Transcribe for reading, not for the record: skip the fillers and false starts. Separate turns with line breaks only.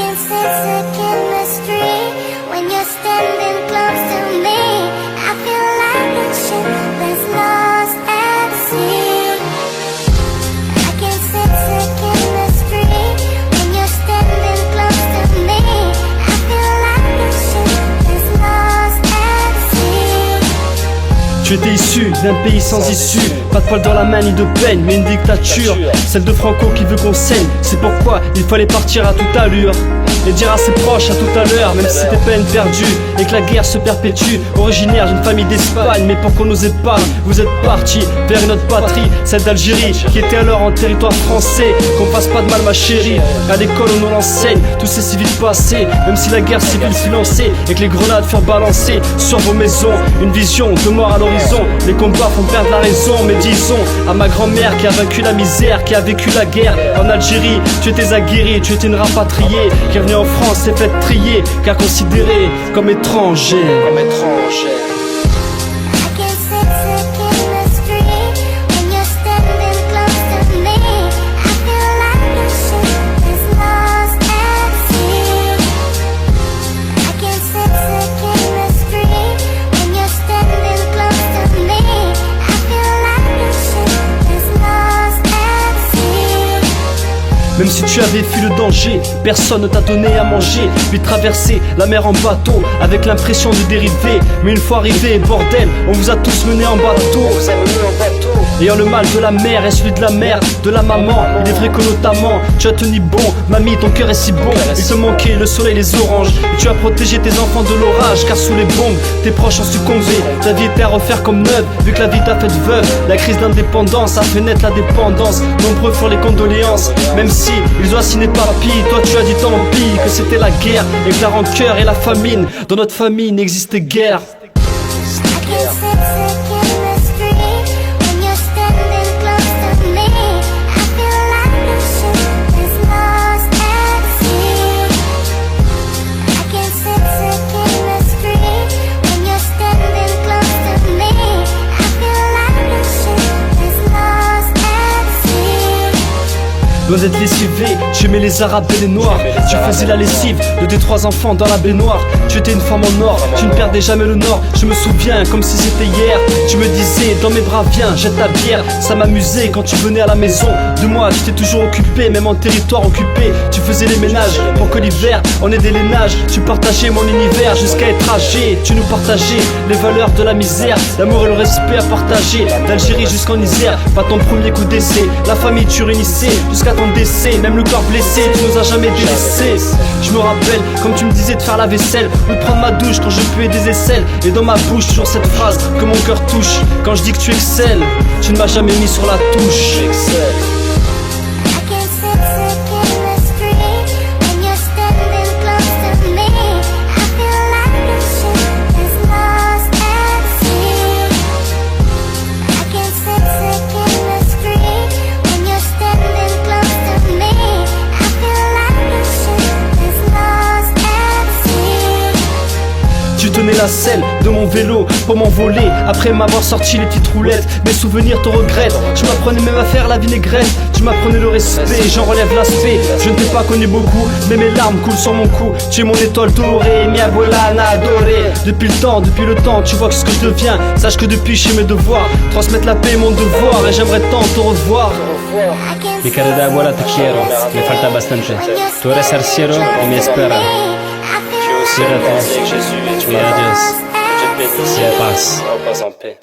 can sense the chemistry when you're standing close to me. I feel like a ship that's lost at sea. I can sense the chemistry when you're standing close to me. I feel like a ship that's lost at sea.
Tu étais issu d'un pays sans issue, pas de poil dans la main ni de peine, mais une dictature, celle de Franco qui veut qu'on saigne. C'est pourquoi il fallait partir à toute allure et dire à ses proches à tout à l'heure, même si c'était peine perdue et que la guerre se perpétue. Originaire d'une famille d'Espagne, mais pour qu'on nous épargne, vous êtes partis vers une autre patrie, celle d'Algérie, qui était alors en territoire français. Qu'on fasse pas de mal ma chérie, à l'école on nous l'enseigne, tous ces civils passés, même si la guerre civile fut lancée et que les grenades furent balancées sur vos maisons. Une vision de mort à l'horizon, les combats font perdre la raison. Mais disons à ma grand-mère qui a vaincu la misère, qui a vécu la guerre en Algérie, tu étais aguerrie, tu étais une rapatriée, qui est venue en France, s'est fait trier, car considérée comme étrangère.
I can sense the chemistry when you're standing close to me. I feel like a ship that's lost at sea. I can sense the chemistry when you're standing close to me. I feel like a ship that's lost at sea.
Même si tu avais fui le danger, personne ne t'a donné à manger. Puis traverser la mer en bateau avec l'impression de dériver. Mais une fois arrivé, bordel, on vous a tous menés en bateau. Ayant le mal de la mer et celui de la mère, de la maman. Il est vrai que notamment tu as tenu bon, mamie ton cœur est si bon. Il te manquait le soleil, les oranges, et tu as protégé tes enfants de l'orage. Car sous les bombes, tes proches ont succombé. Ta vie était à refaire comme neuve, vu que la vie t'a fait veuve. La crise d'indépendance a fait naître la dépendance. Nombreux furent les condoléances, même si ils ont assigné papy. Toi tu as dit tant pis, que c'était la guerre et que la rancœur et la famine dans notre famille n'existait guère.
I can sense the chemistry when you're standing close to me. I feel like a ship that's lost at sea. I can sense the chemistry when you're standing close to me. I feel like a ship that's lost at sea.
Loin d'être lessivé, tu aimais les arabes et les noirs. Tu faisais la lessive de tes 3 enfants dans la baignoire. Tu étais une femme en or, tu ne perdais jamais le nord. Je me souviens comme si c'était hier. Tu me disais dans mes bras viens, jette ta bière. Ça m'amusait quand tu venais à la maison. De moi tu t'es toujours occupé, même en territoire occupé. Tu faisais les ménages pour que l'hiver en aidait les nages. Tu partageais mon univers jusqu'à être âgé. Tu nous partageais les valeurs de la misère, l'amour et le respect à partager. D'Algérie jusqu'en Isère, pas ton premier coup d'essai. La famille tu réunissais jusqu'à ton décès. Même le corps blessé, tu nous as jamais délaissés. Je me rappelle comme tu me disais de faire la vaisselle ou de prendre ma douche quand je puais des aisselles. Et dans ma bouche toujours cette phrase que mon cœur touche. Quand je dis que tu excelles, tu ne m'as jamais mis sur la touche.
I can sense the chemistry when you're standing close to me. I feel like a ship that's lost at sea. I can sense the chemistry when you're standing close to me. I feel like a ship that's lost at sea.
Tu tenais la selle de mon vélo pour m'envoler. Après m'avoir sorti les petites roulettes, mes souvenirs te regrettent. Tu m'apprenais même à faire la vinaigrette. Tu m'apprenais le respect, j'en relève l'aspect. Je ne t'ai pas connu beaucoup, mais mes larmes coulent sur mon cou. Tu es mon étoile dorée, mi abuela adorée. Depuis le temps, tu vois que ce que je deviens. Sache que depuis je fais mes devoirs. Transmettre la paix est mon devoir et j'aimerais tant te revoir.
Mi querida abuela, te quiero, me falta bastante. Tú eres el cielo y me espera. Cierra tus ojos y adiós. Sea paz.
Pas en paix.